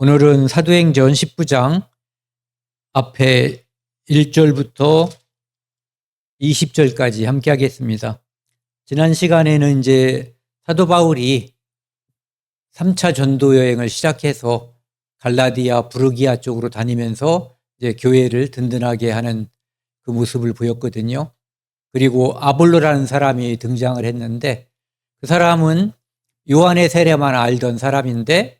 오늘은 사도행전 19장 앞에 1절부터 20절까지 함께 하겠습니다. 지난 시간에는 이제 사도 바울이 3차 전도 여행을 시작해서 갈라디아, 부르기아 쪽으로 다니면서 이제 교회를 든든하게 하는 그 모습을 보였거든요. 그리고 아볼로라는 사람이 등장을 했는데 그 사람은 요한의 세례만 알던 사람인데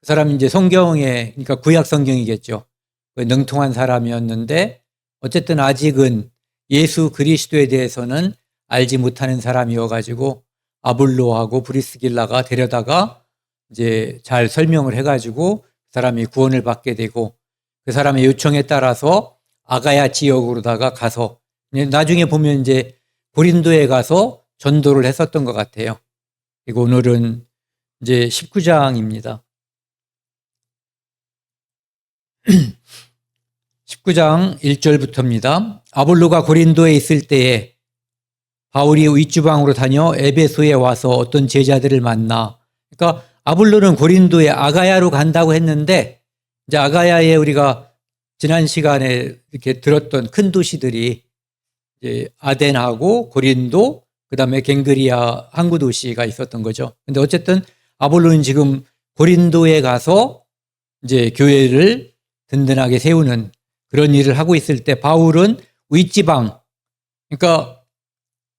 그 사람이 이제 성경에, 그러니까 구약 성경이겠죠. 능통한 사람이었는데 어쨌든 아직은 예수 그리스도에 대해서는 알지 못하는 사람이어가지고 아볼로하고 브리스길라가 데려다가 이제 잘 설명을 해가지고 그 사람이 구원을 받게 되고 그 사람의 요청에 따라서 아가야 지역으로다가 가서 나중에 보면 이제 고린도에 가서 전도를 했었던 것 같아요. 그리고 오늘은 이제 19장입니다. 19장 1절부터입니다. 아볼로가 고린도에 있을 때에 바울이 윗주방으로 다녀 에베소에 와서 어떤 제자들을 만나. 그러니까 아볼로는 고린도에 아가야로 간다고 했는데 이제 아가야에 우리가 지난 시간에 이렇게 들었던 큰 도시들이 이제 아덴하고 고린도, 그다음에 갱그리아 항구 도시가 있었던 거죠. 근데 어쨌든 아볼로는 지금 고린도에 가서 이제 교회를 든든하게 세우는 그런 일을 하고 있을 때 바울은 윗지방, 그러니까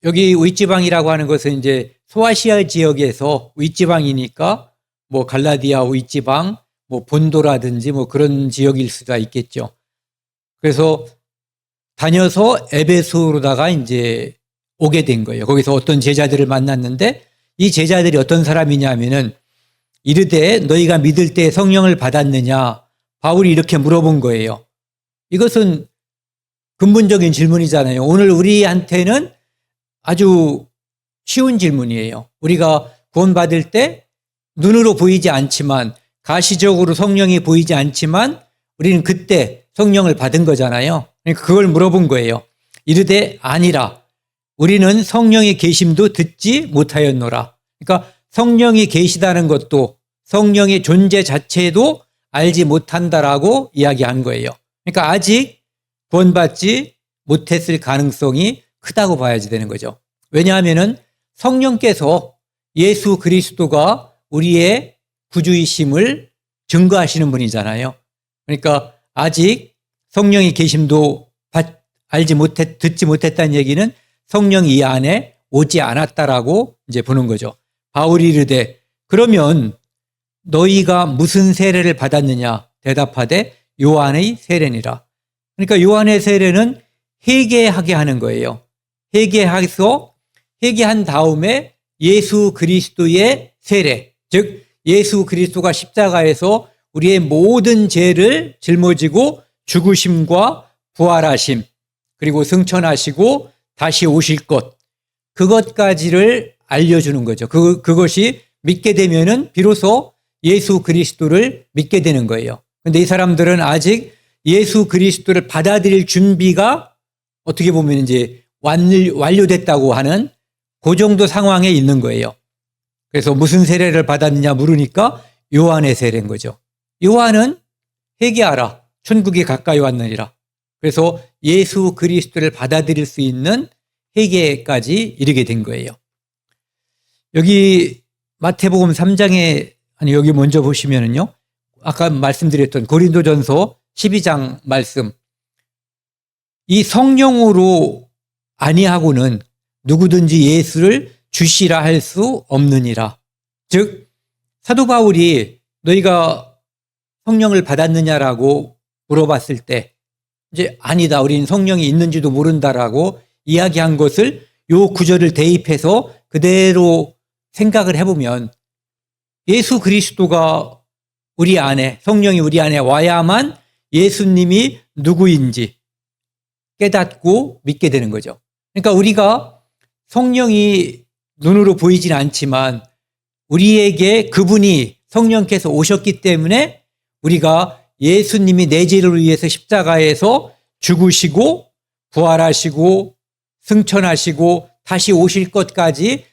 여기 윗지방이라고 하는 것은 이제 소아시아 지역에서 윗지방이니까 뭐 갈라디아 윗지방, 뭐 본도라든지 뭐 그런 지역일 수가 있겠죠. 그래서 다녀서 에베소로다가 이제 오게 된 거예요. 거기서 어떤 제자들을 만났는데 이 제자들이 어떤 사람이냐면은 이르되 너희가 믿을 때 성령을 받았느냐? 바울이 이렇게 물어본 거예요. 이것은 근본적인 질문이잖아요. 오늘 우리한테는 아주 쉬운 질문이에요. 우리가 구원받을 때 눈으로 보이지 않지만 가시적으로 성령이 보이지 않지만 우리는 그때 성령을 받은 거잖아요. 그러니까 그걸 물어본 거예요. 이르되 아니라 우리는 성령의 계심도 듣지 못하였노라. 그러니까 성령이 계시다는 것도 성령의 존재 자체도 알지 못한다라고 이야기한 거예요. 그러니까 아직 구원받지 못했을 가능성이 크다고 봐야지 되는 거죠. 왜냐하면은 성령께서 예수 그리스도가 우리의 구주이심을 증거하시는 분이잖아요. 그러니까 아직 성령의 계심도 듣지 못했다는 얘기는 성령이 이 안에 오지 않았다라고 이제 보는 거죠. 바울이 이르되 그러면 너희가 무슨 세례를 받았느냐? 대답하되 요한의 세례니라. 그러니까 요한의 세례는 회개하게 하는 거예요. 회개해서 회개한 다음에 예수 그리스도의 세례, 즉 예수 그리스도가 십자가에서 우리의 모든 죄를 짊어지고 죽으심과 부활하심, 그리고 승천하시고 다시 오실 것, 그것까지를 알려주는 거죠. 그것이 믿게 되면은 비로소 예수 그리스도를 믿게 되는 거예요. 그런데 이 사람들은 아직 예수 그리스도를 받아들일 준비가 어떻게 보면 이제 완료됐다고 하는 그 정도 상황에 있는 거예요. 그래서 무슨 세례를 받았느냐 물으니까 요한의 세례인 거죠. 요한은 회개하라, 천국이 가까이 왔느니라. 그래서 예수 그리스도를 받아들일 수 있는 회개까지 이르게 된 거예요. 여기 마태복음 3장에 여기 먼저 보시면은요. 아까 말씀드렸던 고린도전서 12장 말씀. 이 성령으로 아니하고는 누구든지 예수를 주시라 할 수 없느니라. 즉 사도 바울이 너희가 성령을 받았느냐라고 물어봤을 때 이제 아니다. 우리는 성령이 있는지도 모른다라고 이야기한 것을 요 구절을 대입해서 그대로 생각을 해보면 예수 그리스도가 우리 안에, 성령이 우리 안에 와야만 예수님이 누구인지 깨닫고 믿게 되는 거죠. 그러니까 우리가 성령이 눈으로 보이진 않지만 우리에게 그분이 성령께서 오셨기 때문에 우리가 예수님이 내 죄를 위해서 십자가에서 죽으시고 부활하시고 승천하시고 다시 오실 것까지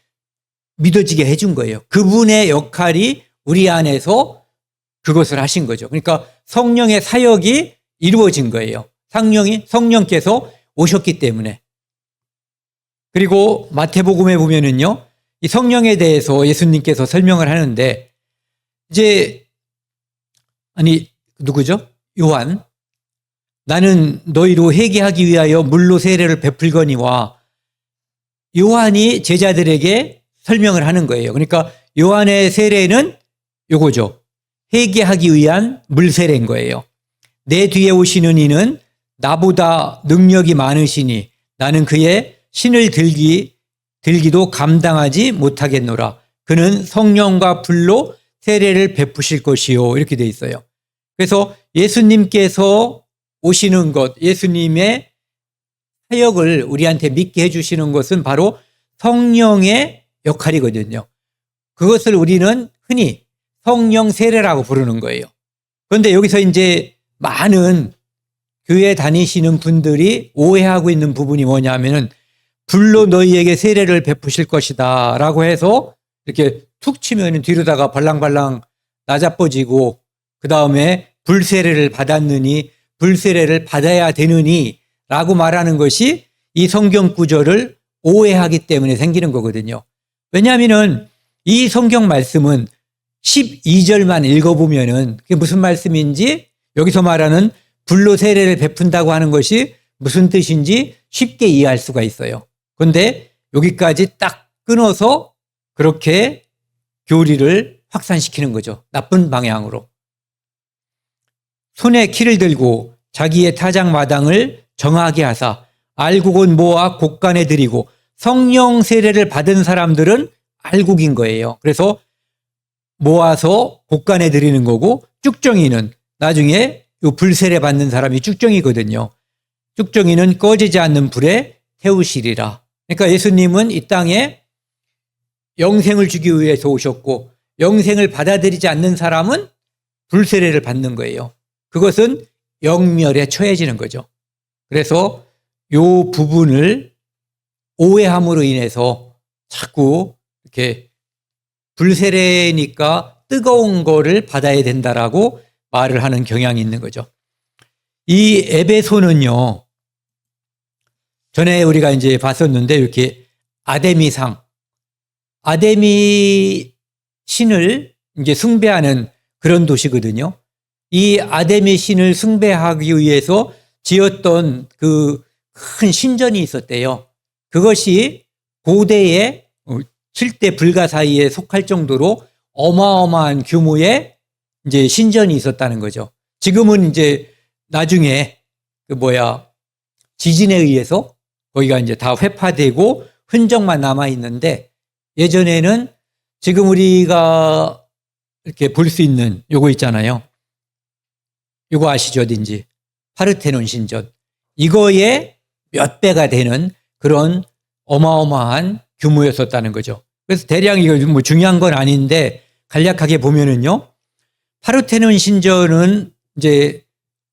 믿어지게 해준 거예요. 그분의 역할이 우리 안에서 그것을 하신 거죠. 그러니까 성령의 사역이 이루어진 거예요. 성령께서 오셨기 때문에. 그리고 마태복음에 보면은요, 이 성령에 대해서 예수님께서 설명을 하는데, 누구죠? 요한. 나는 너희로 회개하기 위하여 물로 세례를 베풀거니와, 요한이 제자들에게 설명을 하는 거예요. 그러니까 요한의 세례는 요거죠. 회개하기 위한 물 세례인 거예요. 내 뒤에 오시는 이는 나보다 능력이 많으시니 나는 그의 신을 들기도 감당하지 못하겠노라. 그는 성령과 불로 세례를 베푸실 것이요. 이렇게 돼 있어요. 그래서 예수님께서 오시는 것, 예수님의 사역을 우리한테 믿게 해주시는 것은 바로 성령의 역할이거든요. 그것을 우리는 흔히 성령 세례라고 부르는 거예요. 그런데 여기서 이제 많은 교회 다니시는 분들이 오해하고 있는 부분이 뭐냐면은 불로 너희에게 세례를 베푸실 것이다 라고 해서 이렇게 툭 치면 뒤로다가 발랑발랑 나자빠지고 그 다음에 불세례를 받았느니 불세례를 받아야 되느니 라고 말하는 것이 이 성경 구절을 오해하기 때문에 생기는 거거든요. 왜냐하면은 이 성경 말씀은 12절만 읽어보면은 그게 무슨 말씀인지 여기서 말하는 불로 세례를 베푼다고 하는 것이 무슨 뜻인지 쉽게 이해할 수가 있어요. 그런데 여기까지 딱 끊어서 그렇게 교리를 확산시키는 거죠. 나쁜 방향으로. 손에 키를 들고 자기의 타작마당을 정하게 하사 알곡은 모아 곡간에 들이고 성령 세례를 받은 사람들은 알곡인 거예요. 그래서 모아서 곡간에 들이는 거고 쭉정이는 나중에 이 불세례 받는 사람이 쭉정이거든요. 쭉정이는 꺼지지 않는 불에 태우시리라. 그러니까 예수님은 이 땅에 영생을 주기 위해서 오셨고 영생을 받아들이지 않는 사람은 불세례를 받는 거예요. 그것은 영멸에 처해지는 거죠. 그래서 이 부분을 오해함으로 인해서 자꾸 이렇게 불세례니까 뜨거운 거를 받아야 된다라고 말을 하는 경향이 있는 거죠. 이 에베소는요, 전에 우리가 이제 봤었는데 이렇게 아데미상, 아데미 신을 이제 숭배하는 그런 도시거든요. 이 아데미 신을 숭배하기 위해서 지었던 그 큰 신전이 있었대요. 그것이 고대의 7대 불가사의에 속할 정도로 어마어마한 규모의 이제 신전이 있었다는 거죠. 지금은 이제 나중에 지진에 의해서 거기가 이제 다 회파되고 흔적만 남아 있는데 예전에는 지금 우리가 이렇게 볼 수 있는 요거 있잖아요. 요거 아시죠? 어딘지. 파르테논 신전. 이거에 몇 배가 되는 그런 어마어마한 규모였었다는 거죠. 그래서 대략 이거 뭐 중요한 건 아닌데 간략하게 보면은요. 파르테논 신전은 이제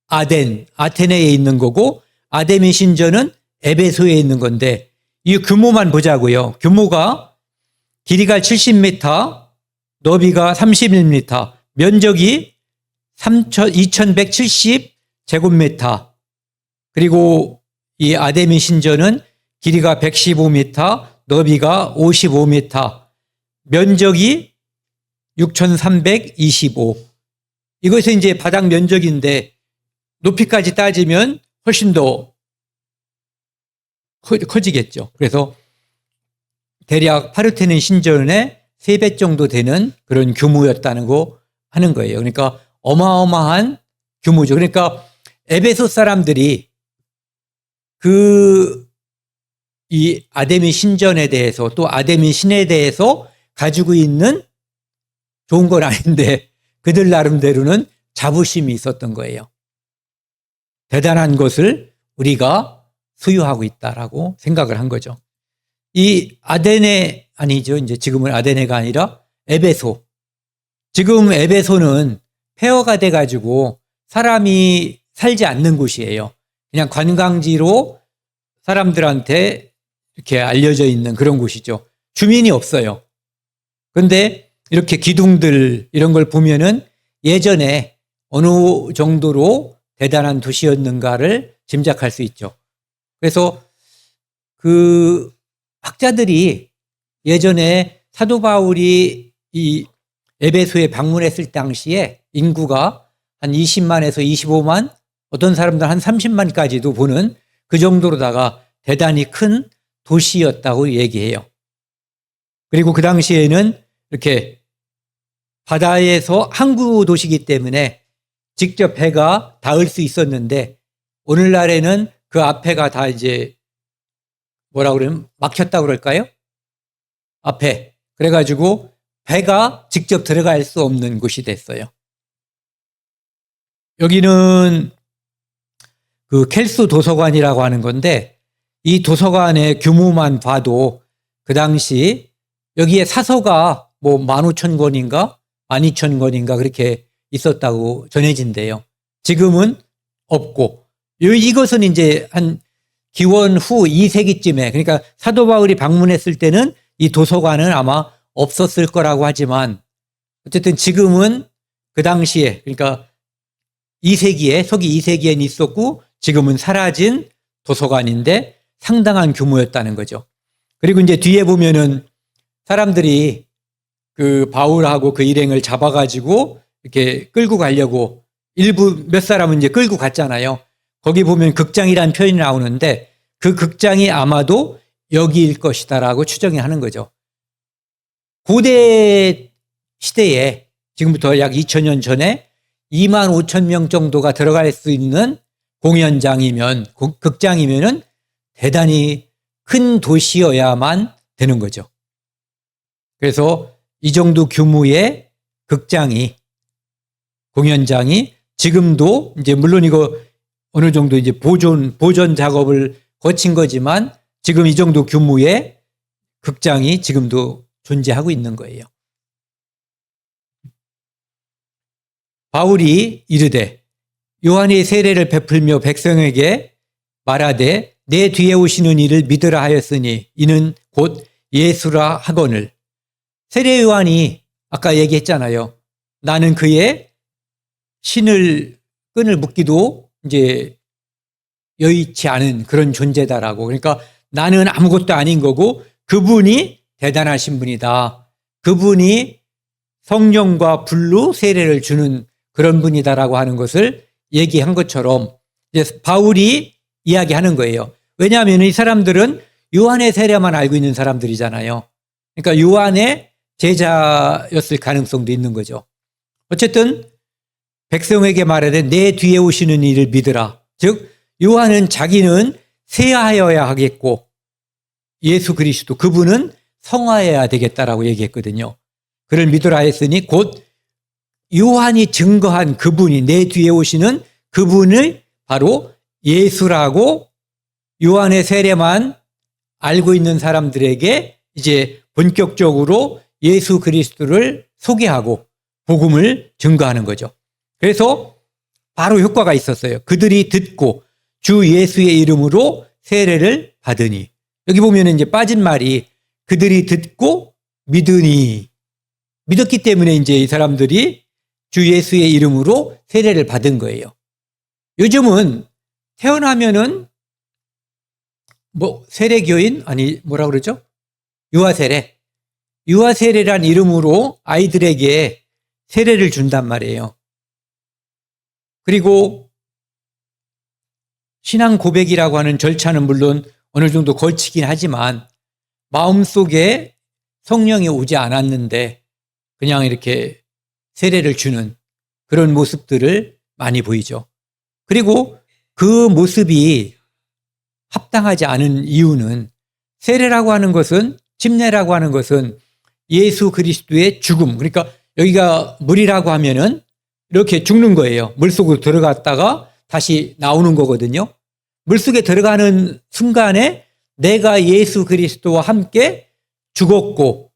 아테네에 있는 거고 아데미 신전은 에베소에 있는 건데 이 규모만 보자고요. 규모가 길이가 70m, 너비가 31m, 면적이 2170제곱미터. 그리고 이 아데미 신전은 길이가 115m, 너비가 55m, 면적이 6325. 이것은 이제 바닥 면적인데 높이까지 따지면 훨씬 더 커지겠죠. 그래서 대략 파르테논 신전의 3배 정도 되는 그런 규모였다는 거 하는 거예요. 그러니까 어마어마한 규모죠. 그러니까 에베소 사람들이 이 아데미 신전에 대해서 또 아데미 신에 대해서 가지고 있는 좋은 건 아닌데 그들 나름대로는 자부심이 있었던 거예요. 대단한 것을 우리가 소유하고 있다라고 생각을 한 거죠. 이 아데네 아니죠. 이제 지금은 아데네가 아니라 에베소. 지금 에베소는 폐허가 돼가지고 사람이 살지 않는 곳이에요. 그냥 관광지로 사람들한테 이렇게 알려져 있는 그런 곳이죠. 주민이 없어요. 그런데 이렇게 기둥들 이런 걸 보면은 예전에 어느 정도로 대단한 도시였는가를 짐작할 수 있죠. 그래서 그 학자들이 예전에 사도 바울이 이 에베소에 방문했을 당시에 인구가 한 20만에서 25만, 어떤 사람들 한 30만까지도 보는 그 정도로다가 대단히 큰 도시였다고 얘기해요. 그리고 그 당시에는 이렇게 바다에서 항구 도시이기 때문에 직접 배가 닿을 수 있었는데, 오늘날에는 그 앞에가 다 이제 뭐라 그러면 막혔다고 그럴까요? 앞에. 그래가지고 배가 직접 들어갈 수 없는 곳이 됐어요. 여기는 그 켈수 도서관이라고 하는 건데, 이 도서관의 규모만 봐도 그 당시 여기에 사서가 뭐 15,000권인가 12,000권인가 그렇게 있었다고 전해진대요. 지금은 없고, 이것은 이제 한 기원 후 2세기쯤에, 그러니까 사도 바울이 방문했을 때는 이 도서관은 아마 없었을 거라고 하지만, 어쨌든 지금은 그 당시에, 그러니까 2세기에, 서기 2세기엔 있었고 지금은 사라진 도서관인데 상당한 규모였다는 거죠. 그리고 이제 뒤에 보면은 사람들이 그 바울하고 그 일행을 잡아가지고 이렇게 끌고 가려고 일부 몇 사람은 이제 끌고 갔잖아요. 거기 보면 극장이라는 표현이 나오는데 그 극장이 아마도 여기일 것이다라고 추정이 하는 거죠. 고대 시대에 지금부터 약 2000년 전에 2만 5천 명 정도가 들어갈 수 있는 공연장이면, 극장이면은 대단히 큰 도시여야만 되는 거죠. 그래서 이 정도 규모의 극장이, 공연장이 지금도 이제 물론 이거 어느 정도 이제 보존 작업을 거친 거지만 지금 이 정도 규모의 극장이 지금도 존재하고 있는 거예요. 바울이 이르되 요한의 세례를 베풀며 백성에게 말하되 내 뒤에 오시는 이를 믿으라 하였으니 이는 곧 예수라 하거늘. 세례 요한이 아까 얘기했잖아요. 나는 그의 끈을 묶기도 이제 여의치 않은 그런 존재다라고. 그러니까 나는 아무것도 아닌 거고 그분이 대단하신 분이다. 그분이 성령과 불로 세례를 주는 그런 분이다라고 하는 것을 얘기한 것처럼 이제 바울이 이야기하는 거예요. 왜냐하면 이 사람들은 요한의 세례만 알고 있는 사람들이잖아요. 그러니까 요한의 제자였을 가능성도 있는 거죠. 어쨌든 백성에게 말하되 내 뒤에 오시는 이를 믿으라. 즉 요한은 자기는 세하여야 하겠고 예수 그리스도 그분은 성화해야 되겠다라고 얘기했거든요. 그를 믿으라 했으니 곧 요한이 증거한 그분이 내 뒤에 오시는 그분을 바로 예수라고 요한의 세례만 알고 있는 사람들에게 이제 본격적으로 예수 그리스도를 소개하고 복음을 증거하는 거죠. 그래서 바로 효과가 있었어요. 그들이 듣고 주 예수의 이름으로 세례를 받으니. 여기 보면 이제 빠진 말이 그들이 듣고 믿으니. 믿었기 때문에 이제 이 사람들이 주 예수의 이름으로 세례를 받은 거예요. 요즘은 태어나면은 뭐 세례교인 아니 뭐라 그러죠? 유아세례. 유아세례란 이름으로 아이들에게 세례를 준단 말이에요. 그리고 신앙 고백이라고 하는 절차는 물론 어느 정도 걸치긴 하지만 마음속에 성령이 오지 않았는데 그냥 이렇게 세례를 주는 그런 모습들을 많이 보이죠. 그리고 그 모습이 합당하지 않은 이유는 세례라고 하는 것은, 침례라고 하는 것은 예수 그리스도의 죽음, 그러니까 여기가 물이라고 하면은 이렇게 죽는 거예요. 물속으로 들어갔다가 다시 나오는 거거든요. 물속에 들어가는 순간에 내가 예수 그리스도와 함께 죽었고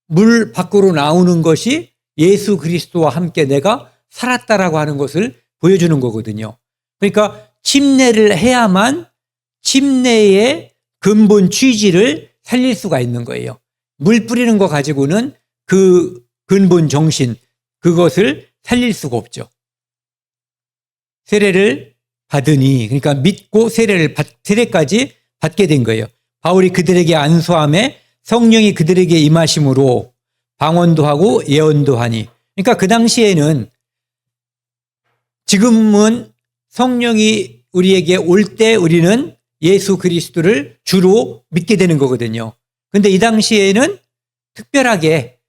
물 밖으로 나오는 것이 예수 그리스도와 함께 내가 살았다라고 하는 것을 보여주는 거거든요. 그러니까 침례를 해야만 침례의 근본 취지를 살릴 수가 있는 거예요. 물 뿌리는 거 가지고는 그 근본 정신, 그것을 살릴 수가 없죠. 세례를 받으니, 그러니까 믿고 세례까지 받게 된 거예요. 바울이 그들에게 안수함에 성령이 그들에게 임하심으로 방언도 하고 예언도 하니. 그러니까 그 당시에는, 지금은 성령이 우리에게 올 때 우리는 예수 그리스도를 주로 믿게 되는 거거든요. 근데 이 당시에는 특별하게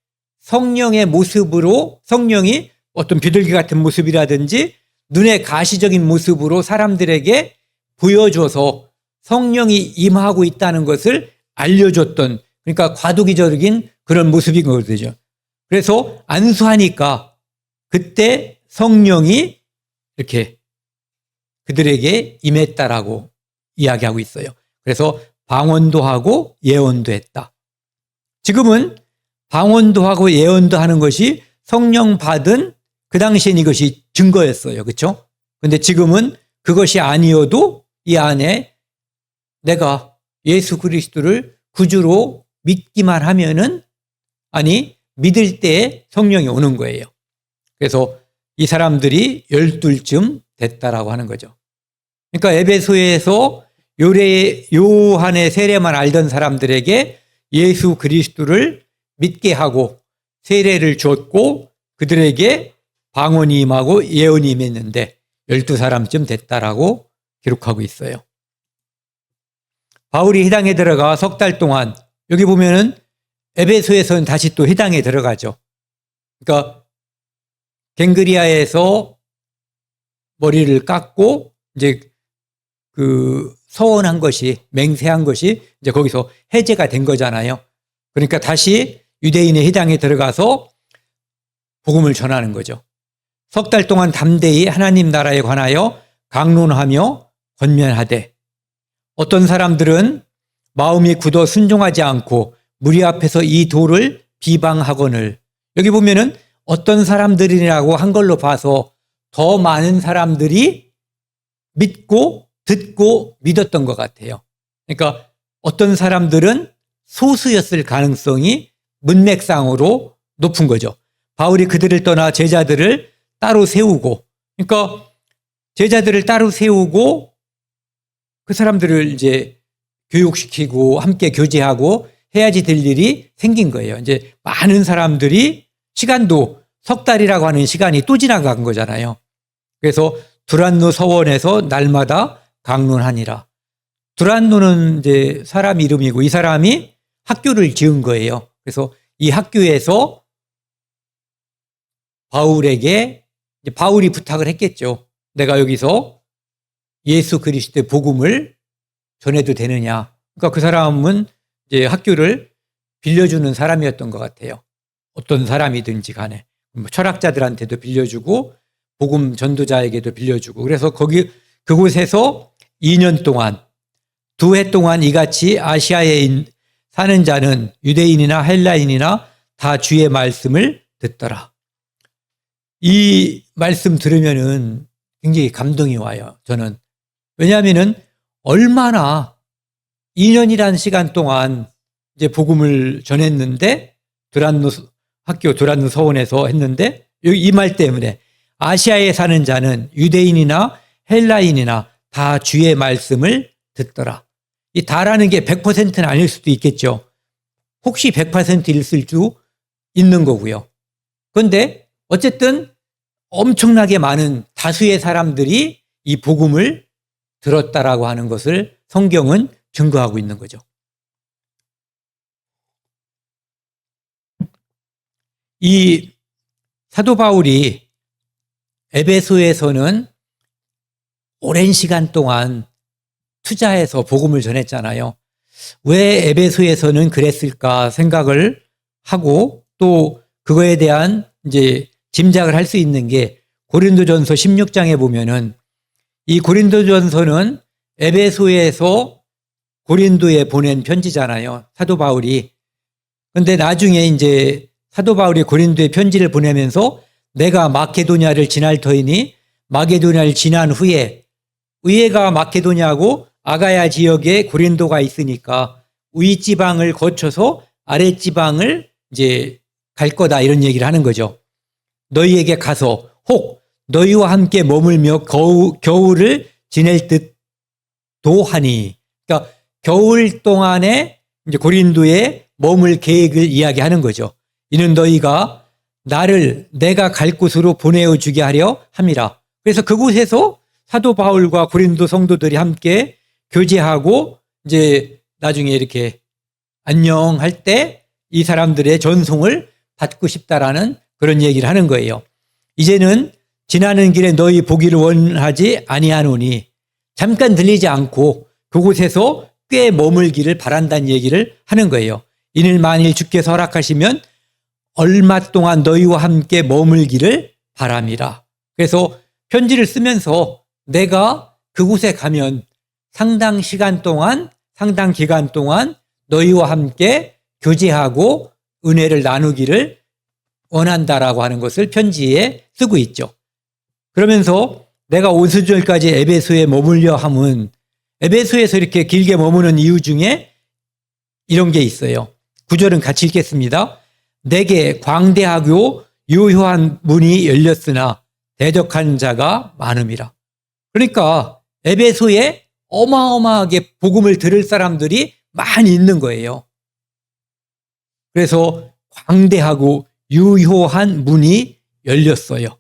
성령의 모습으로, 성령이 어떤 비둘기 같은 모습이라든지 눈에 가시적인 모습으로 사람들에게 보여줘서 성령이 임하고 있다는 것을 알려줬던, 그러니까 과도기적인 그런 모습인 거거든요. 그래서 안수하니까 그때 성령이 이렇게 그들에게 임했다라고 이야기하고 있어요. 그래서 방언도 하고 예언도 했다. 지금은 방언도 하고 예언도 하는 것이 성령 받은 그 당시엔 이것이 증거였어요. 그렇죠? 근데 지금은 그것이 아니어도 이 안에 내가 예수 그리스도를 구주로 믿기만 하면은, 아니 믿을 때에 성령이 오는 거예요. 그래서 이 사람들이 12쯤 됐다라고 하는 거죠. 그러니까 에베소에서 요한의 세례만 알던 사람들에게 예수 그리스도를 믿게 하고 세례를 줬고 그들에게 방언이 임하고 예언이 임했는데 12사람쯤 됐다라고 기록하고 있어요. 바울이 회당에 들어가 석 달 동안, 여기 보면은 에베소에서는 다시 또 회당에 들어가죠. 그러니까 갱그리아에서 머리를 깎고 이제 그 서원한 것이, 맹세한 것이 이제 거기서 해제가 된 거잖아요. 그러니까 다시 유대인의 회당에 들어가서 복음을 전하는 거죠. 석 달 동안 담대히 하나님 나라에 관하여 강론하며 권면하되, 어떤 사람들은 마음이 굳어 순종하지 않고 무리 앞에서 이 도를 비방하거늘, 여기 보면은 어떤 사람들이라고 한 걸로 봐서 더 많은 사람들이 믿고 듣고 믿었던 것 같아요. 그러니까 어떤 사람들은 소수였을 가능성이 문맥상으로 높은 거죠. 바울이 그들을 떠나 제자들을 따로 세우고, 그러니까 제자들을 따로 세우고 그 사람들을 이제 교육시키고 함께 교제하고 해야지 될 일이 생긴 거예요. 이제 많은 사람들이, 시간도 석 달이라고 하는 시간이 또 지나간 거잖아요. 그래서 두란노 서원에서 날마다 강론하니라. 두란노는 이제 사람 이름이고 이 사람이 학교를 지은 거예요. 그래서 이 학교에서 바울에게, 바울이 부탁을 했겠죠. 내가 여기서 예수 그리스도의 복음을 전해도 되느냐. 그러니까 그 사람은 이제 학교를 빌려주는 사람이었던 것 같아요. 어떤 사람이든지 간에. 철학자들한테도 빌려주고 복음 전도자에게도 빌려주고. 그래서 그곳에서 2년 동안, 2해 동안 이같이 아시아에 사는 자는 유대인이나 헬라인이나 다 주의 말씀을 듣더라. 이 말씀 들으면은 굉장히 감동이 와요. 저는. 왜냐하면은 얼마나 2년이라는 시간 동안 이제 복음을 전했는데, 학교 두란노 서원에서 했는데, 여기 이 말 때문에 아시아에 사는 자는 유대인이나 헬라인이나 다 주의 말씀을 듣더라. 이 다라는 게 100%는 아닐 수도 있겠죠. 혹시 100%일 수도 있는 거고요. 그런데 어쨌든 엄청나게 많은 다수의 사람들이 이 복음을 들었다라고 하는 것을 성경은 증거하고 있는 거죠. 이 사도 바울이 에베소에서는 오랜 시간 동안 투자해서 복음을 전했잖아요. 왜 에베소에서는 그랬을까 생각을 하고, 또 그거에 대한 이제 짐작을 할 수 있는 게 고린도전서 16장에 보면은, 이 고린도전서는 에베소에서 고린도에 보낸 편지잖아요. 사도 바울이. 그런데 나중에 이제 사도 바울이 고린도에 편지를 보내면서 내가 마케도냐를 지날 터이니 마케도냐를 지난 후에, 위에가 마케도냐고 아가야 지역에 고린도가 있으니까 윗지방을 거쳐서 아랫지방을 이제 갈 거다, 이런 얘기를 하는 거죠. 너희에게 가서 혹 너희와 함께 머물며 겨울을 지낼 듯도 하니. 그러니까 겨울 동안에 이제 고린도에 머물 계획을 이야기하는 거죠. 이는 너희가 나를 내가 갈 곳으로 보내어 주게 하려 함이라. 그래서 그곳에서 사도 바울과 고린도 성도들이 함께 교제하고 이제 나중에 이렇게 안녕할 때 이 사람들의 전송을 받고 싶다라는 그런 얘기를 하는 거예요. 이제는 지나는 길에 너희 보기를 원하지 아니하노니, 잠깐 들리지 않고 그곳에서 꽤 머물기를 바란다는 얘기를 하는 거예요. 이는 만일 주께서 허락하시면 얼마 동안 너희와 함께 머물기를 바람이라. 그래서 편지를 쓰면서 내가 그곳에 가면 상당 기간 동안 너희와 함께 교제하고 은혜를 나누기를 원한다라고 하는 것을 편지에 쓰고 있죠. 그러면서 내가 오순절까지 에베소에 머물려 함은, 에베소에서 이렇게 길게 머무는 이유 중에 이런 게 있어요. 9절은 같이 읽겠습니다. 내게 광대하고 유효한 문이 열렸으나 대적한 자가 많음이라. 그러니까 에베소에 어마어마하게 복음을 들을 사람들이 많이 있는 거예요. 그래서 광대하고 유효한 문이 열렸어요.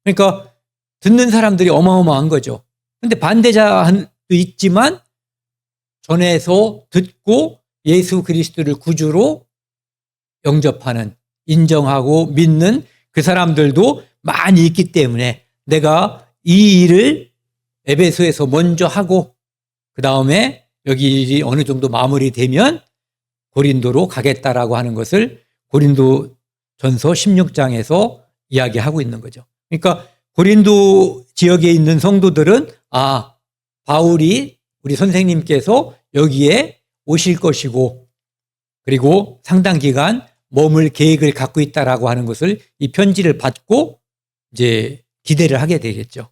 그러니까 듣는 사람들이 어마어마한 거죠. 그런데 반대자도 있지만 전해서 듣고 예수 그리스도를 구주로 영접하는, 인정하고 믿는 그 사람들도 많이 있기 때문에 내가 이 일을 에베소에서 먼저 하고 그 다음에 여기 일이 어느 정도 마무리되면 고린도로 가겠다라고 하는 것을 고린도 전서 16장에서 이야기하고 있는 거죠. 그러니까 고린도 지역에 있는 성도들은 바울이 우리 선생님께서 여기에 오실 것이고 그리고 상당 기간 머물 계획을 갖고 있다라고 하는 것을 이 편지를 받고 이제 기대를 하게 되겠죠.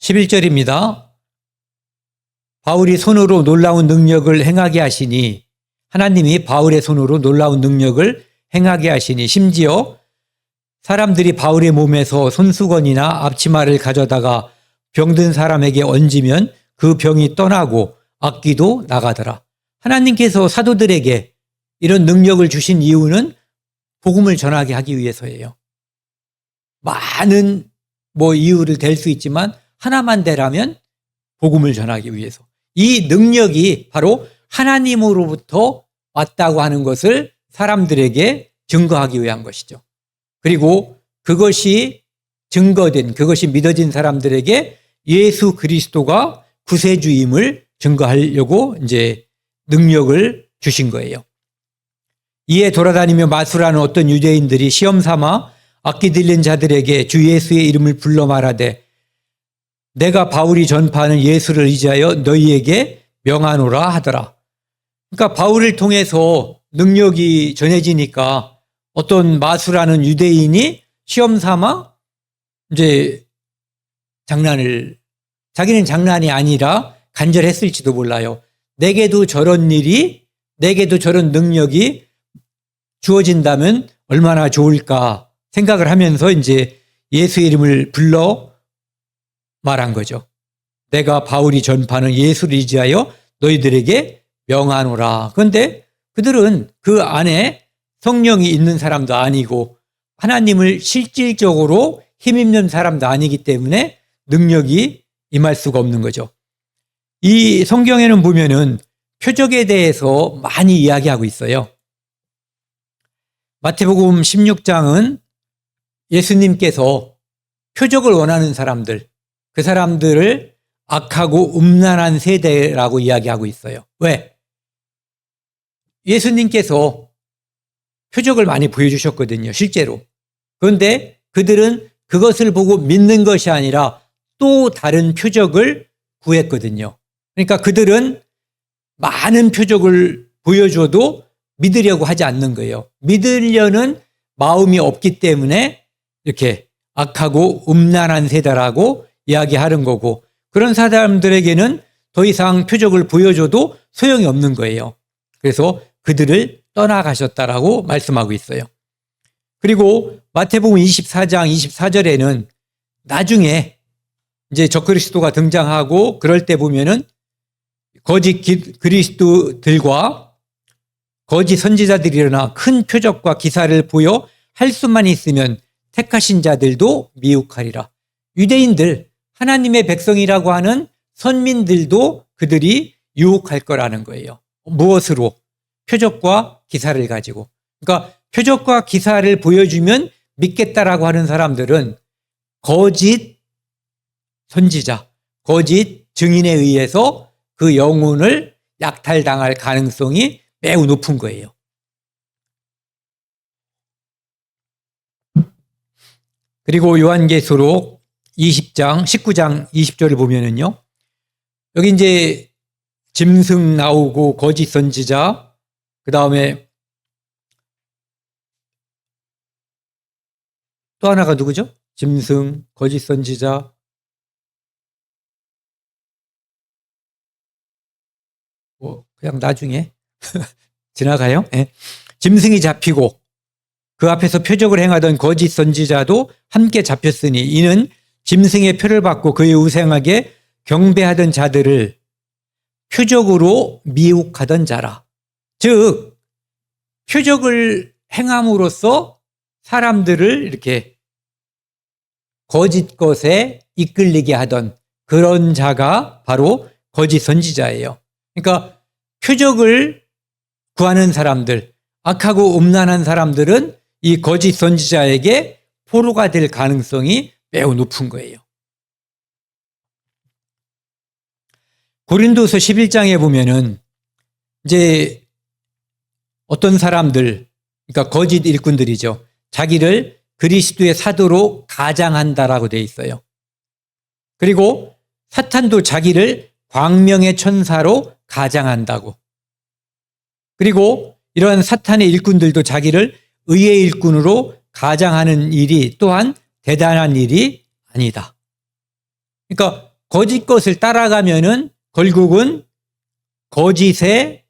11절입니다. 바울이 손으로 놀라운 능력을 행하게 하시니, 하나님이 바울의 손으로 놀라운 능력을 행하게 하시니, 심지어 사람들이 바울의 몸에서 손수건이나 앞치마를 가져다가 병든 사람에게 얹으면 그 병이 떠나고 악귀도 나가더라. 하나님께서 사도들에게 이런 능력을 주신 이유는 복음을 전하게 하기 위해서예요. 많은 이유를 댈 수 있지만 하나만 대라면 복음을 전하기 위해서. 이 능력이 바로 하나님으로부터 왔다고 하는 것을 사람들에게 증거하기 위한 것이죠. 그리고 그것이 증거된, 그것이 믿어진 사람들에게 예수 그리스도가 구세주임을 증거하려고 이제 능력을 주신 거예요. 이에 돌아다니며 마술하는 어떤 유대인들이 시험 삼아 악기 들린 자들에게 주 예수의 이름을 불러 말하되 내가 바울이 전파하는 예수를 의지하여 너희에게 명하노라 하더라. 그러니까 바울을 통해서 능력이 전해지니까 어떤 마술하는 유대인이 시험 삼아 이제 자기는 장난이 아니라 간절했을지도 몰라요. 내게도 저런 일이, 내게도 저런 능력이 주어진다면 얼마나 좋을까 생각을 하면서 이제 예수의 이름을 불러 말한 거죠. 내가 바울이 전파하는 예수를 의지하여 너희들에게 명하노라. 그런데 그들은 그 안에 성령이 있는 사람도 아니고 하나님을 실질적으로 힘입는 사람도 아니기 때문에 능력이 임할 수가 없는 거죠. 이 성경에는 보면은 표적에 대해서 많이 이야기하고 있어요. 마태복음 16장은 예수님께서 표적을 원하는 사람들, 그 사람들을 악하고 음란한 세대라고 이야기하고 있어요. 왜? 예수님께서 표적을 많이 보여주셨거든요, 실제로. 그런데 그들은 그것을 보고 믿는 것이 아니라 또 다른 표적을 구했거든요. 그러니까 그들은 많은 표적을 보여줘도 믿으려고 하지 않는 거예요. 믿으려는 마음이 없기 때문에 이렇게 악하고 음란한 세대라고 이야기하는 거고, 그런 사람들에게는 더 이상 표적을 보여줘도 소용이 없는 거예요. 그래서 그들을 떠나가셨다라고 말씀하고 있어요. 그리고 마태복음 24장 24절에는 나중에 이제 적그리스도가 등장하고 그럴 때 보면은 거짓 그리스도들과 거짓 선지자들이 일어나 큰 표적과 기사를 보여 할 수만 있으면 택하신 자들도 미혹하리라. 유대인들, 하나님의 백성이라고 하는 선민들도 그들이 유혹할 거라는 거예요. 무엇으로? 표적과 기사를 가지고. 그러니까 표적과 기사를 보여주면 믿겠다라고 하는 사람들은 거짓 선지자, 거짓 증인에 의해서 그 영혼을 약탈당할 가능성이 매우 높은 거예요. 그리고 요한계시록 20장, 19장 20절을 보면은요. 여기 이제 짐승 나오고 거짓 선지자, 그 다음에 또 하나가 누구죠? 짐승, 거짓 선지자, 그냥 나중에 지나가요. 네. 짐승이 잡히고 그 앞에서 표적을 행하던 거짓 선지자도 함께 잡혔으니 이는 짐승의 표를 받고 그의 우상에게 경배하던 자들을 표적으로 미혹하던 자라. 즉 표적을 행함으로써 사람들을 이렇게 거짓 것에 이끌리게 하던 그런 자가 바로 거짓 선지자예요. 그러니까 표적을 구하는 사람들, 악하고 음란한 사람들은 이 거짓 선지자에게 포로가 될 가능성이 매우 높은 거예요. 고린도서 11장에 보면은 이제 어떤 사람들, 그러니까 거짓 일꾼들이죠. 자기를 그리스도의 사도로 가장한다라고 되어 있어요. 그리고 사탄도 자기를 광명의 천사로 가장한다고. 그리고 이러한 사탄의 일꾼들도 자기를 의의 일꾼으로 가장하는 일이 또한 대단한 일이 아니다. 그러니까 거짓 것을 따라가면은 결국은 거짓의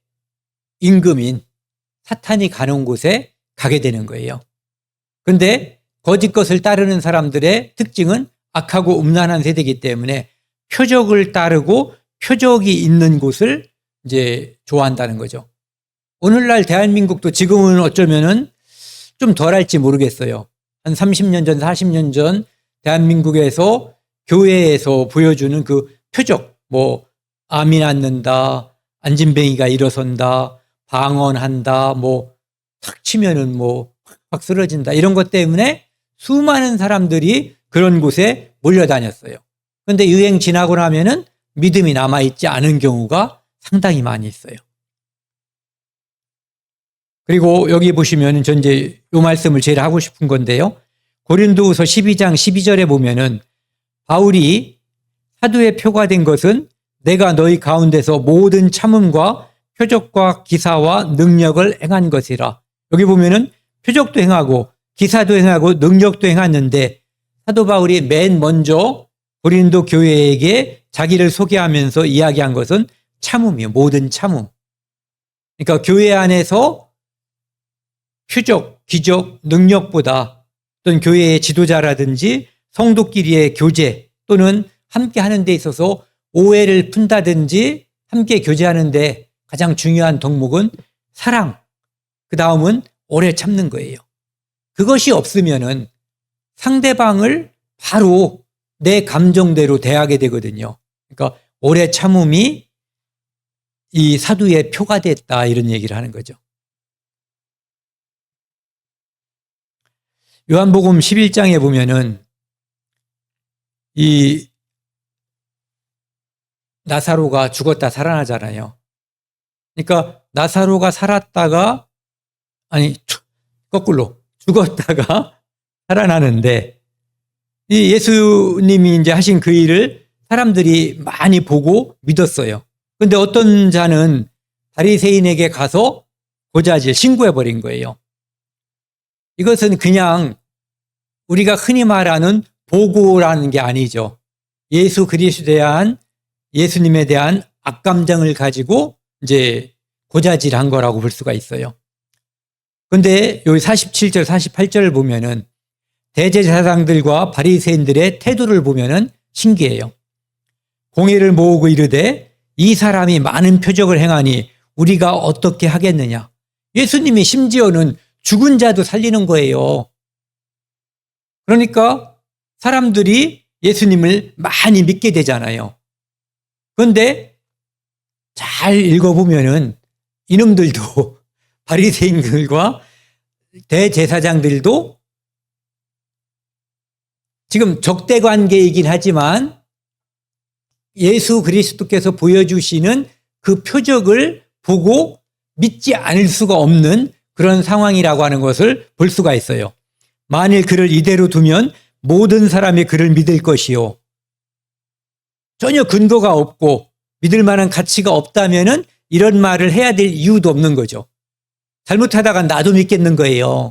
임금인 사탄이 가는 곳에 가게 되는 거예요. 그런데 거짓 것을 따르는 사람들의 특징은 악하고 음란한 세대이기 때문에 표적을 따르고 표적이 있는 곳을 이제 좋아한다는 거죠. 오늘날 대한민국도 지금은 어쩌면은 좀 덜할지 모르겠어요. 한 30년 전, 40년 전 대한민국에서 교회에서 보여주는 그 표적, 뭐 암이 낫는다, 안진뱅이가 일어선다, 방언한다, 뭐 탁 치면은 뭐 확 쓰러진다 이런 것 때문에 수많은 사람들이 그런 곳에 몰려다녔어요. 그런데 유행 지나고 나면은 믿음이 남아있지 않은 경우가 상당히 많이 있어요. 그리고 여기 보시면 전 이제 이 말씀을 제일 하고 싶은 건데요. 고린도후서 12장 12절에 보면은 바울이 사도의 표가 된 것은 내가 너희 가운데서 모든 참음과 표적과 기사와 능력을 행한 것이라. 여기 보면은 표적도 행하고 기사도 행하고 능력도 행했는데 사도 바울이 맨 먼저 고린도 교회에게 자기를 소개하면서 이야기한 것은 참음이에요. 모든 참음. 그러니까 교회 안에서 표적, 기적, 능력보다 어떤 교회의 지도자라든지 성도끼리의 교제 또는 함께 하는 데 있어서 오해를 푼다든지 함께 교제하는 데 가장 중요한 덕목은 사랑, 그 다음은 오래 참는 거예요. 그것이 없으면은 상대방을 바로 내 감정대로 대하게 되거든요. 그러니까 오래 참음이 이 사도의 표가 됐다 이런 얘기를 하는 거죠. 요한복음 11장에 보면은 이 나사로가 죽었다 살아나잖아요. 그러니까 나사로가 살았다가 아니 거꾸로 죽었다가 살아나는데 이 예수님이 이제 하신 그 일을 사람들이 많이 보고 믿었어요. 그런데 어떤 자는 바리새인에게 가서 고자질 신고해 버린 거예요. 이것은 그냥 우리가 흔히 말하는 보고라는 게 아니죠. 예수 그리스도에 대한 예수님에 대한 악감정을 가지고 이제 고자질한 거라고 볼 수가 있어요. 근데 여기 47절, 48절을 보면은 대제사장들과 바리새인들의 태도를 보면은 신기해요. 공회를 모으고 이르되 이 사람이 많은 표적을 행하니 우리가 어떻게 하겠느냐. 예수님이 심지어는 죽은 자도 살리는 거예요. 그러니까 사람들이 예수님을 많이 믿게 되잖아요. 그런데 잘 읽어보면은 이놈들도 바리새인들과 대제사장들도 지금 적대관계이긴 하지만 예수 그리스도께서 보여주시는 그 표적을 보고 믿지 않을 수가 없는 그런 상황이라고 하는 것을 볼 수가 있어요. 만일 그를 이대로 두면 모든 사람이 그를 믿을 것이요. 전혀 근거가 없고 믿을 만한 가치가 없다면은 이런 말을 해야 될 이유도 없는 거죠. 잘못하다가 나도 믿겠는 거예요.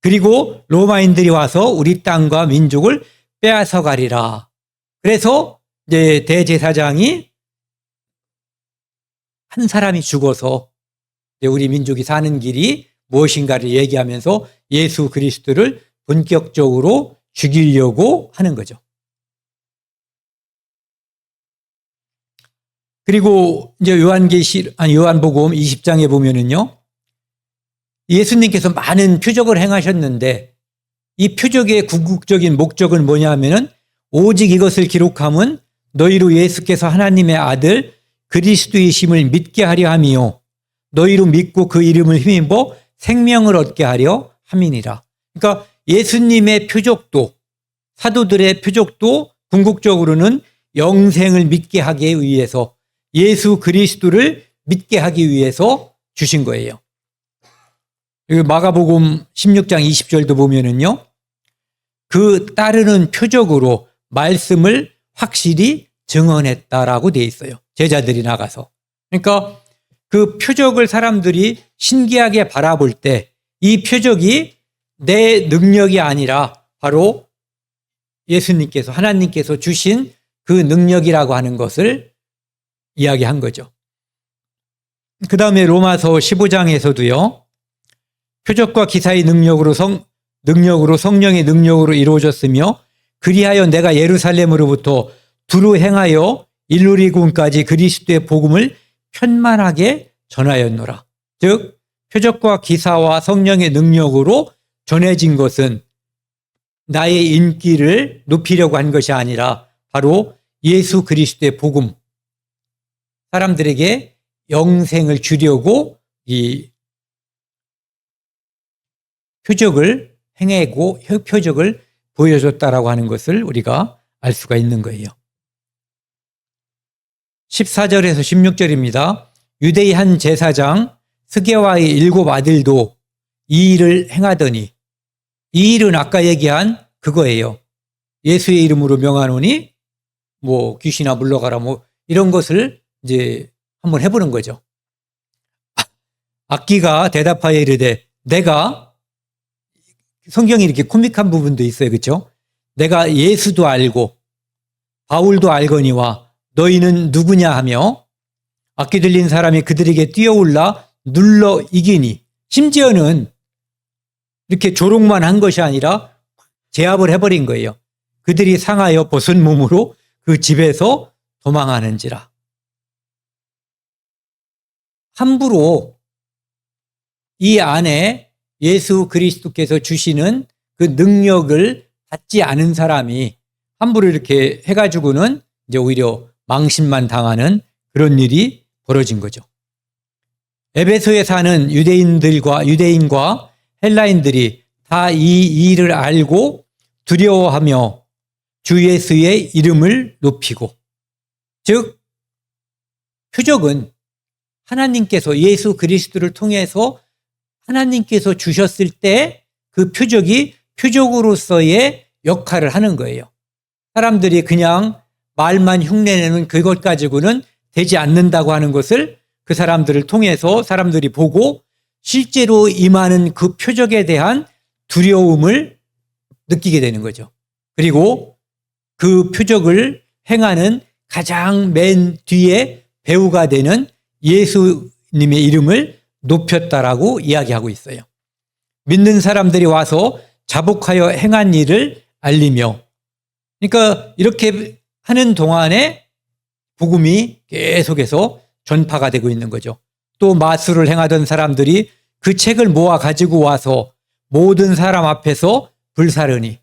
그리고 로마인들이 와서 우리 땅과 민족을 빼앗아 가리라. 그래서 이제 대제사장이 한 사람이 죽어서 우리 민족이 사는 길이 무엇인가를 얘기하면서 예수 그리스도를 본격적으로 죽이려고 하는 거죠. 그리고 이제 요한복음 20장에 보면은요, 예수님께서 많은 표적을 행하셨는데 이 표적의 궁극적인 목적은 뭐냐면은 오직 이것을 기록함은 너희로 예수께서 하나님의 아들 그리스도이심을 믿게 하려 함이요 너희로 믿고 그 이름을 힘입어 생명을 얻게 하려 함이니라. 그러니까 예수님의 표적도 사도들의 표적도 궁극적으로는 영생을 믿게 하기 위해서 예수 그리스도를 믿게 하기 위해서 주신 거예요. 여기 마가복음 16장 20절도 보면은요, 그 따르는 표적으로 말씀을 확실히 증언했다라고 되어 있어요. 제자들이 나가서. 그러니까 그 표적을 사람들이 신기하게 바라볼 때 이 표적이 내 능력이 아니라 바로 예수님께서, 하나님께서 주신 그 능력이라고 하는 것을 이야기한 거죠. 그 다음에 로마서 15장에서도요, 표적과 기사의 능력으로 성령의 능력으로 이루어졌으며 그리하여 내가 예루살렘으로부터 두루 행하여 일루리군까지 그리스도의 복음을 편만하게 전하였노라. 즉 표적과 기사와 성령의 능력으로 전해진 것은 나의 인기를 높이려고 한 것이 아니라 바로 예수 그리스도의 복음, 사람들에게 영생을 주려고 이 표적을 행하고 표적을 보여줬다라고 하는 것을 우리가 알 수가 있는 거예요. 14절에서 16절입니다. 유대의 한 제사장 스게와의 7 아들도 이 일을 행하더니, 이 일은 아까 얘기한 그거예요. 예수의 이름으로 명하노니 뭐 귀신아 물러가라 뭐 이런 것을 이제 한번 해보는 거죠. 악기가 대답하여 이르되 내가, 성경이 이렇게 코믹한 부분도 있어요. 그렇죠? 내가 예수도 알고 바울도 알거니와 너희는 누구냐 하며 악기 들린 사람이 그들에게 뛰어올라 눌러 이기니, 심지어는 이렇게 조롱만 한 것이 아니라 제압을 해버린 거예요. 그들이 상하여 벗은 몸으로 그 집에서 도망하는지라. 함부로 이 안에 예수 그리스도께서 주시는 그 능력을 받지 않은 사람이 함부로 이렇게 해가지고는 이제 오히려 망신만 당하는 그런 일이 벌어진 거죠. 에베소에 사는 유대인과 헬라인들이 다 이 일을 알고 두려워하며 주 예수의 이름을 높이고, 즉 표적은 하나님께서 예수 그리스도를 통해서 하나님께서 주셨을 때 그 표적이 표적으로서의 역할을 하는 거예요. 사람들이 그냥 말만 흉내내는 그것 가지고는 되지 않는다고 하는 것을 그 사람들을 통해서 사람들이 보고 실제로 임하는 그 표적에 대한 두려움을 느끼게 되는 거죠. 그리고 그 표적을 행하는 가장 맨 뒤에 배우가 되는 예수님의 이름을 높였다라고 이야기하고 있어요. 믿는 사람들이 와서 자복하여 행한 일을 알리며, 그러니까 이렇게 하는 동안에 복음이 계속해서 전파가 되고 있는 거죠. 또 마술을 행하던 사람들이 그 책을 모아 가지고 와서 모든 사람 앞에서 불사르니,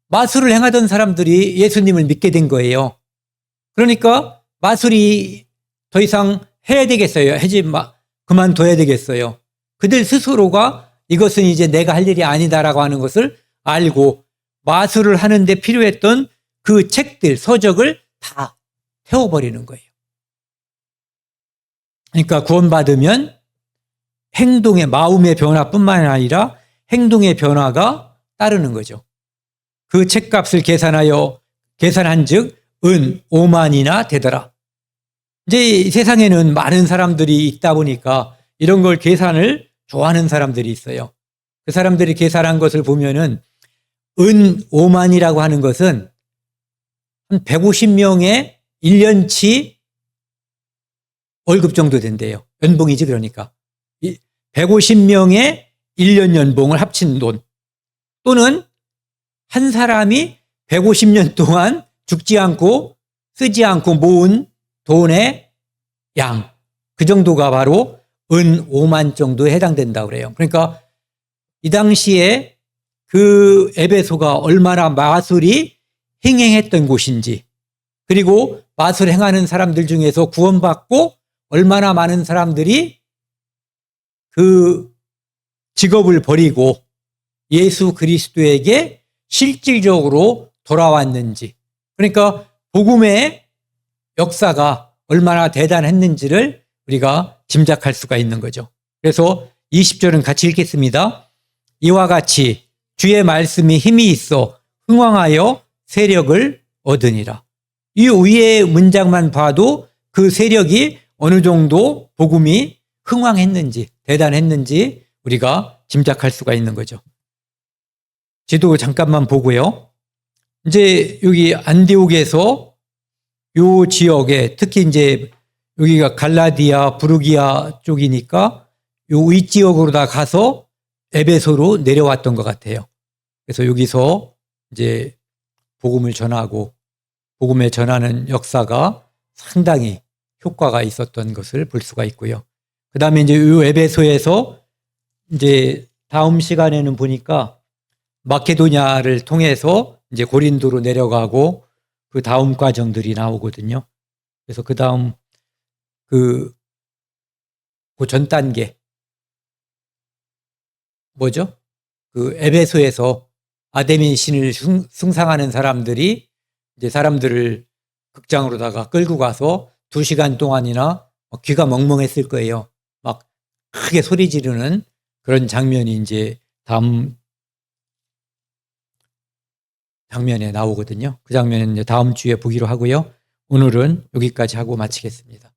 마술을 행하던 사람들이 예수님을 믿게 된 거예요. 그러니까 마술이 더 이상 해야 되겠어요? 그만둬야 되겠어요? 그들 스스로가 이것은 이제 내가 할 일이 아니다라고 하는 것을 알고 마술을 하는데 필요했던 그 책들, 서적을 다 태워버리는 거예요. 그러니까 구원받으면 행동의, 마음의 변화뿐만 아니라 행동의 변화가 따르는 거죠. 그 책값을 계산한 즉 은 5만이나 되더라. 이제 세상에는 많은 사람들이 있다 보니까 이런 걸 계산을 좋아하는 사람들이 있어요. 그 사람들이 계산한 것을 보면은 은 5만이라고 하는 것은 한 150명의 1년치 월급 정도 된대요. 연봉이지 그러니까. 150명의 1년 연봉을 합친 돈, 또는 한 사람이 150년 동안 죽지 않고 쓰지 않고 모은 돈의 양, 그 정도가 바로 은 5만 정도에 해당된다고 그래요. 그러니까 이 당시에 그 에베소가 얼마나 마술이 행했던 곳인지, 그리고 마술 행하는 사람들 중에서 구원받고 얼마나 많은 사람들이 그 직업을 버리고 예수 그리스도에게 실질적으로 돌아왔는지, 그러니까 복음의 역사가 얼마나 대단했는지를 우리가 짐작할 수가 있는 거죠. 그래서 20절은 같이 읽겠습니다. 이와 같이 주의 말씀이 힘이 있어 흥왕하여 세력을 얻으니라. 이 위의 문장만 봐도 그 세력이 어느 정도 복음이 흥왕했는지, 대단했는지 우리가 짐작할 수가 있는 거죠. 지도 잠깐만 보고요. 이제 여기 안디옥에서 요 지역에, 특히 이제 여기가 갈라디아, 부르기아 쪽이니까 요 윗지역으로 다 가서 에베소로 내려왔던 것 같아요. 그래서 여기서 이제 복음을 전하고 복음에 전하는 역사가 상당히 효과가 있었던 것을 볼 수가 있고요. 그 다음에 이제 요 에베소에서 이제 다음 시간에는 보니까 마케도냐를 통해서 이제 고린도로 내려가고 그 다음 과정들이 나오거든요. 그래서 그 다음 그 전 단계 뭐죠? 그 에베소에서 아데미 신을 숭상하는 사람들이 이제 사람들을 극장으로다가 끌고 가서 2시간 동안이나 귀가 멍멍했을 거예요. 막 크게 소리 지르는 그런 장면이 이제 다음 장면에 나오거든요. 그 장면은 이제 다음 주에 보기로 하고요. 오늘은 여기까지 하고 마치겠습니다.